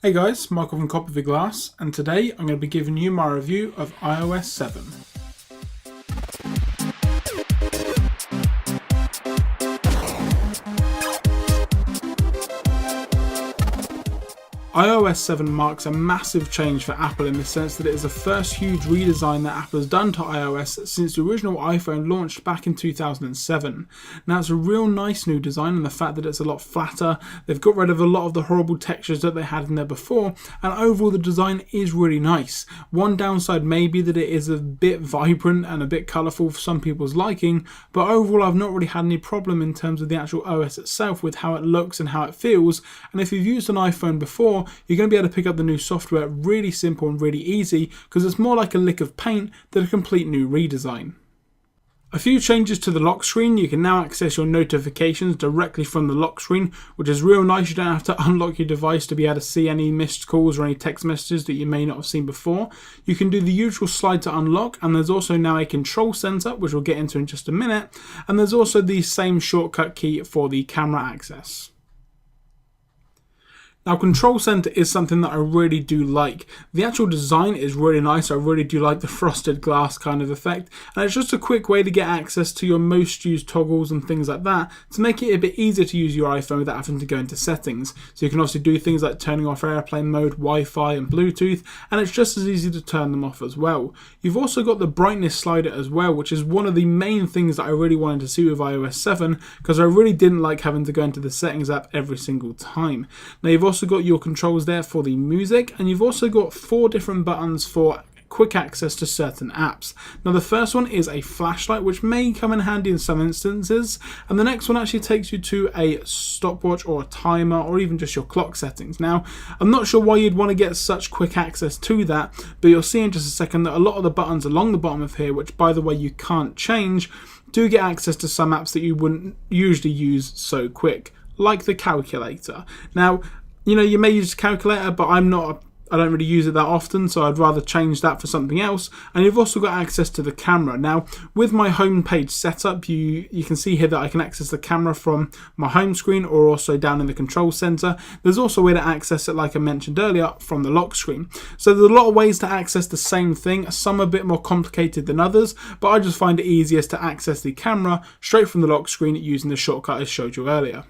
Hey guys, Michael from Copy the Glass, and today I'm going to be giving you my review of iOS 7. iOS 7 marks a massive change for Apple in the sense that it is the first huge redesign that Apple has done to iOS since the original iPhone launched back in 2007. Now it's a real nice new design, and the fact that it's a lot flatter, they've got rid of a lot of the horrible textures that they had in there before, and overall the design is really nice. One downside may be that it is a bit vibrant and a bit colourful for some people's liking, but overall I've not really had any problem in terms of the actual OS itself with how it looks and how it feels, and if you've used an iPhone before, you're going to be able to pick up the new software really simple and really easy because it's more like a lick of paint than a complete new redesign. A few changes to the lock screen. You can now access your notifications directly from the lock screen, which is real nice. You don't have to unlock your device to be able to see any missed calls or any text messages that you may not have seen before. You can do the usual slide to unlock, and there's also now a control center, which we'll get into in just a minute, and there's also the same shortcut key for the camera access. Now, Control Center is something that I really do like. The actual design is really nice. I really do like the frosted glass kind of effect. And it's just a quick way to get access to your most used toggles and things like that to make it a bit easier to use your iPhone without having to go into settings. So you can also do things like turning off airplane mode, Wi-Fi and Bluetooth, and it's just as easy to turn them off as well. You've also got the brightness slider as well, which is one of the main things that I really wanted to see with iOS 7 because I really didn't like having to go into the settings app every single time. Now, you've also got your controls there for the music, and you've also got 4 different buttons for quick access to certain apps. Now, the first one is a flashlight, which may come in handy in some instances, and the next one actually takes you to a stopwatch or a timer or even just your clock settings. Now, I'm not sure why you'd want to get such quick access to that, but you'll see in just a second that a lot of the buttons along the bottom of here, which by the way you can't change, do get access to some apps that you wouldn't usually use so quick, like the calculator. Now, you may use a calculator, but I don't really use it that often, so I'd rather change that for something else. And you've also got access to the camera. Now, with my home page setup, you can see here that I can access the camera from my home screen or also down in the control center. There's also a way to access it, like I mentioned earlier, from the lock screen. So there's a lot of ways to access the same thing. Some are a bit more complicated than others, but I just find it easiest to access the camera straight from the lock screen using the shortcut I showed you earlier.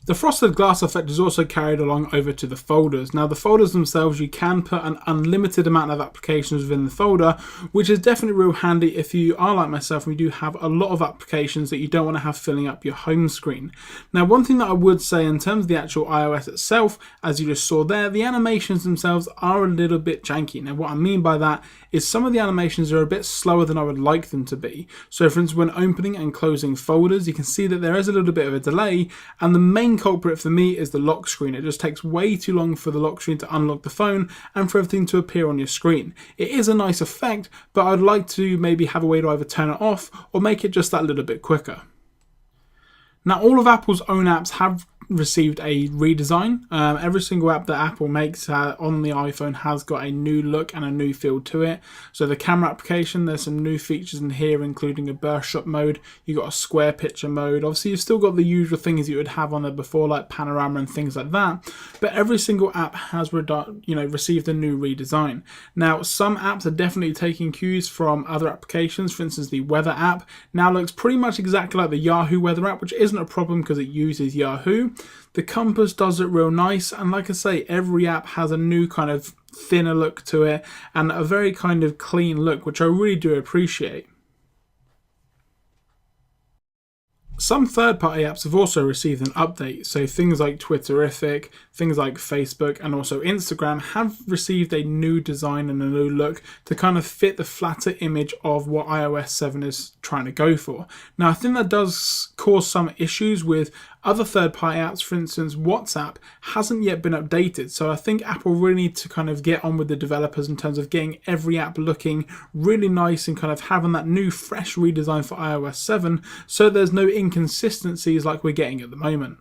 The frosted glass effect is also carried along over to the folders. Now, the folders themselves, you can put an unlimited amount of applications within the folder, which is definitely real handy if you are like myself and you do have a lot of applications that you don't want to have filling up your home screen. Now, one thing that I would say in terms of the actual iOS itself, as you just saw there, the animations themselves are a little bit janky. Now, what I mean by that is some of the animations are a bit slower than I would like them to be. So, for instance, when opening and closing folders, you can see that there is a little bit of a delay, and the main culprit for me is the lock screen. It just takes way too long for the lock screen to unlock the phone and for everything to appear on your screen. It is a nice effect, but I'd like to maybe have a way to either turn it off or make it just that little bit quicker. Now, all of Apple's own apps have received a redesign. Every single app that Apple makes on the iPhone has got a new look and a new feel to it. So the camera application, there's some new features in here, including a burst shot mode. You got a square picture mode. Obviously, you've still got the usual things you would have on there before, like panorama and things like that. But every single app has received a new redesign. Now, some apps are definitely taking cues from other applications. For instance, the weather app now looks pretty much exactly like the Yahoo weather app, which isn't a problem because it uses Yahoo. The compass does it real nice, and like I say, every app has a new kind of thinner look to it and a very kind of clean look, which I really do appreciate. Some third-party apps have also received an update, so things like Twitterific, things like Facebook and also Instagram have received a new design and a new look to kind of fit the flatter image of what iOS 7 is trying to go for. Now, I think that does cause some issues with other third-party apps. For instance, WhatsApp hasn't yet been updated, so I think Apple really need to kind of get on with the developers in terms of getting every app looking really nice and kind of having that new fresh redesign for iOS 7 so there's no inconsistencies like we're getting at the moment.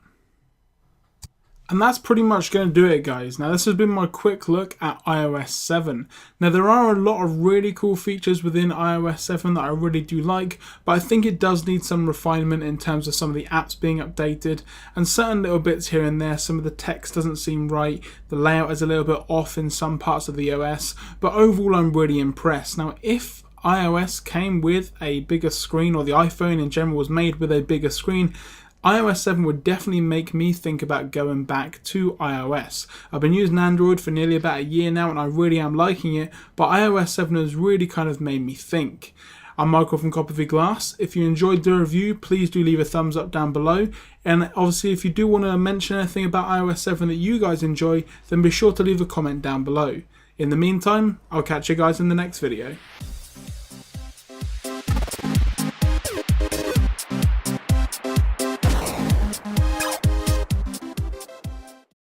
And that's pretty much going to do it, guys. Now, this has been my quick look at iOS 7. Now, there are a lot of really cool features within iOS 7 that I really do like, but I think it does need some refinement in terms of some of the apps being updated, and certain little bits here and there. Some of the text doesn't seem right, the layout is a little bit off in some parts of the OS, but overall I'm really impressed. Now, if iOS came with a bigger screen, or the iPhone in general was made with a bigger screen, iOS 7 would definitely make me think about going back to iOS. I've been using Android for nearly about a year now and I really am liking it, but iOS 7 has really kind of made me think. I'm Michael from Copy of Glass. If you enjoyed the review, please do leave a thumbs up down below. And obviously if you do want to mention anything about iOS 7 that you guys enjoy, then be sure to leave a comment down below. In the meantime, I'll catch you guys in the next video.